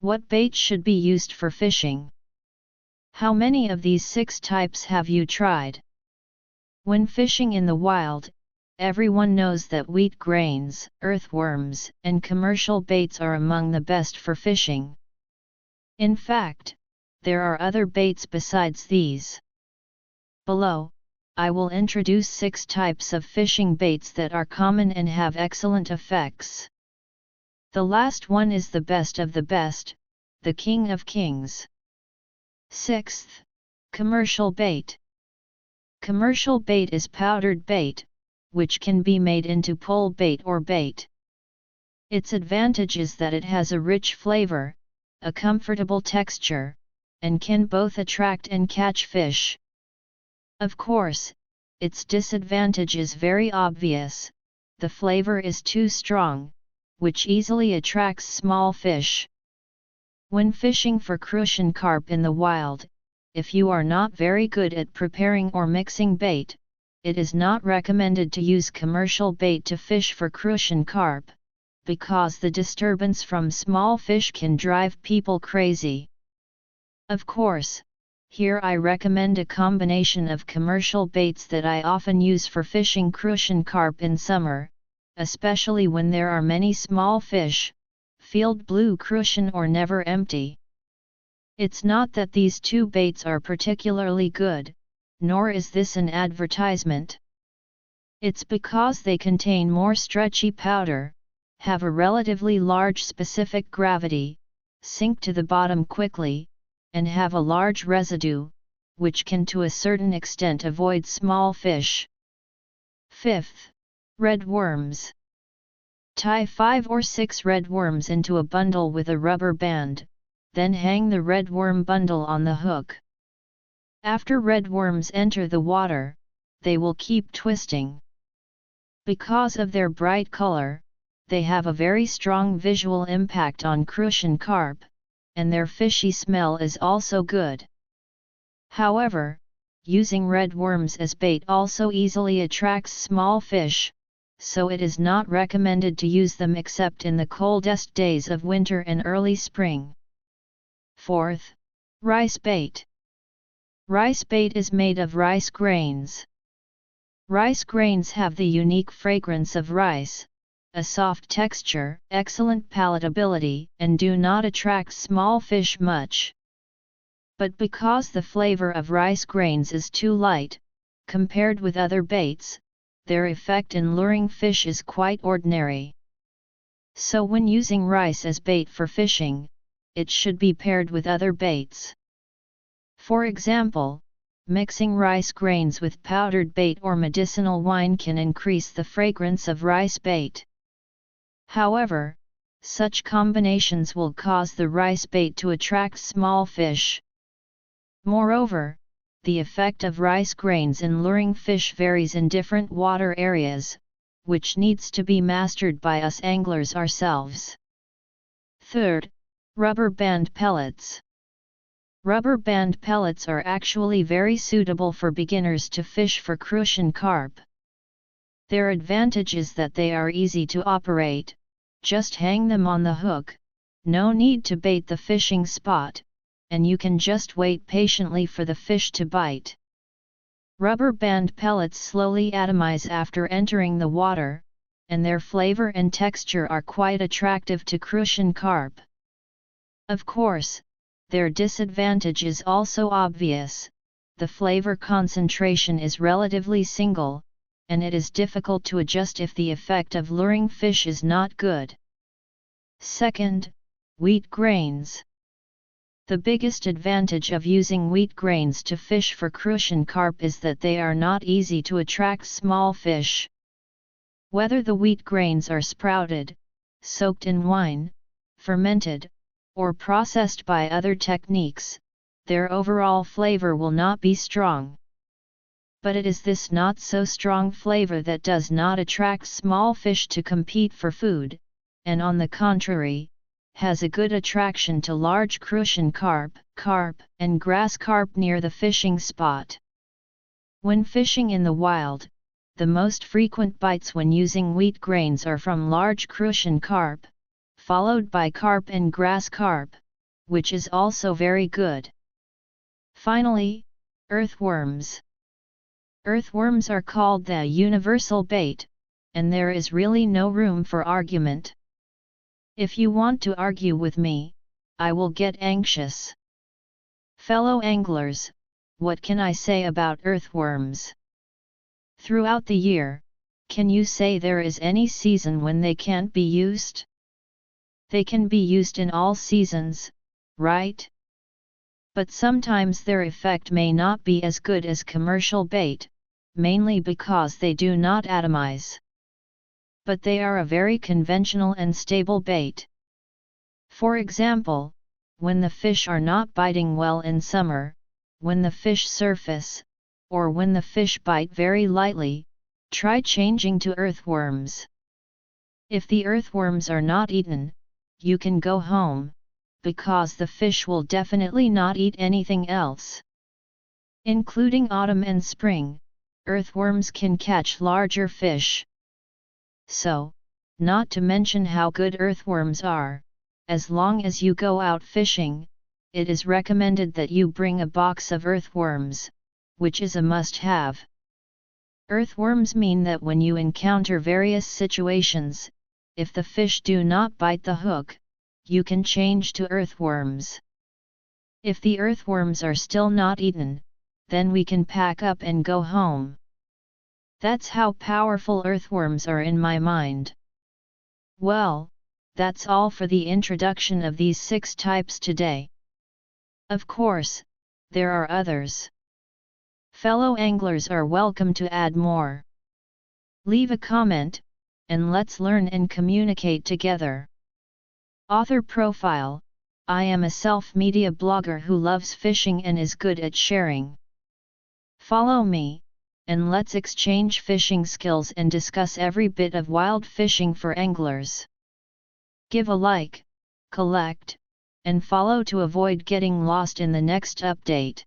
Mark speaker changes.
Speaker 1: What bait should be used for fishing? How many of these 6 types have you tried? When fishing in the wild, everyone knows that wheat grains, earthworms, and commercial baits are among the best for fishing. In fact, there are other baits besides these. Below, I will introduce 6 types of fishing baits that are common and have excellent effects. The last one is the best of the best, the king of kings. 6th, commercial bait. Commercial bait is powdered bait, which can be made into pole bait or bait. Its advantage is that it has a rich flavor, a comfortable texture, and can both attract and catch fish. Of course, its disadvantage is very obvious: the flavor is too strong, which easily attracts small fish. When fishing for crucian carp in the wild, if you are not very good at preparing or mixing bait, it is not recommended to use commercial bait to fish for crucian carp, because the disturbance from small fish can drive people crazy. Of course, here I recommend a combination of commercial baits that I often use for fishing crucian carp in summer, especially when there are many small fish, field blue crucian or never empty. It's not that these 2 baits are particularly good, nor is this an advertisement. It's because they contain more stretchy powder, have a relatively large specific gravity, sink to the bottom quickly, and have a large residue, which can to a certain extent avoid small fish. 5th, red worms. Tie 5 or 6 red worms into a bundle with a rubber band, then hang the red worm bundle on the hook. After red worms enter the water, they will keep twisting. Because of their bright color, they have a very strong visual impact on crucian carp, and their fishy smell is also good. However, using red worms as bait also easily attracts small fish, so it is not recommended to use them except in the coldest days of winter and early spring. 4th, rice bait. Rice bait is made of rice grains. Rice grains have the unique fragrance of rice, a soft texture, excellent palatability, and do not attract small fish much. But because the flavor of rice grains is too light, compared with other baits, their effect in luring fish is quite ordinary. So when using rice as bait for fishing, it should be paired with other baits. For example, mixing rice grains with powdered bait or medicinal wine can increase the fragrance of rice bait. However, such combinations will cause the rice bait to attract small fish. Moreover, the effect of rice grains in luring fish varies in different water areas, which needs to be mastered by us anglers ourselves. 3rd, rubber band pellets. Rubber band pellets are actually very suitable for beginners to fish for crucian carp. Their advantage is that they are easy to operate. Just hang them on the hook, no need to bait the fishing spot, and you can just wait patiently for the fish to bite. Rubber band pellets slowly atomize after entering the water, and their flavor and texture are quite attractive to crucian carp. Of course, their disadvantage is also obvious: the flavor concentration is relatively single, and it is difficult to adjust if the effect of luring fish is not good. 2nd, wheat grains. The biggest advantage of using wheat grains to fish for crucian carp is that they are not easy to attract small fish. Whether the wheat grains are sprouted, soaked in wine, fermented, or processed by other techniques, their overall flavor will not be strong. But it is this not so strong flavor that does not attract small fish to compete for food, and on the contrary, has a good attraction to large crucian carp, and grass carp near the fishing spot. When fishing in the wild, the most frequent bites when using wheat grains are from large crucian carp, followed by carp and grass carp, which is also very good. Finally, earthworms. Earthworms are called the universal bait, and there is really no room for argument. If you want to argue with me, I will get anxious. Fellow anglers, what can I say about earthworms? Throughout the year, can you say there is any season when they can't be used? They can be used in all seasons, right? But sometimes their effect may not be as good as commercial bait, mainly because they do not atomize. But they are a very conventional and stable bait. For example, when the fish are not biting well in summer, when the fish surface, or when the fish bite very lightly, try changing to earthworms. If the earthworms are not eaten, you can go home, because the fish will definitely not eat anything else. Including autumn and spring, earthworms can catch larger fish. So, not to mention how good earthworms are, as long as you go out fishing, it is recommended that you bring a box of earthworms, which is a must-have. Earthworms mean that when you encounter various situations, if the fish do not bite the hook, you can change to earthworms. If the earthworms are still not eaten, then we can pack up and go home. That's how powerful earthworms are in my mind. Well, that's all for the introduction of these 6 types today. Of course, there are others. Fellow anglers are welcome to add more. Leave a comment, and let's learn and communicate together. Author profile: I am a self-media blogger who loves fishing and is good at sharing. Follow me, and let's exchange fishing skills and discuss every bit of wild fishing for anglers. Give a like, collect, and follow to avoid getting lost in the next update.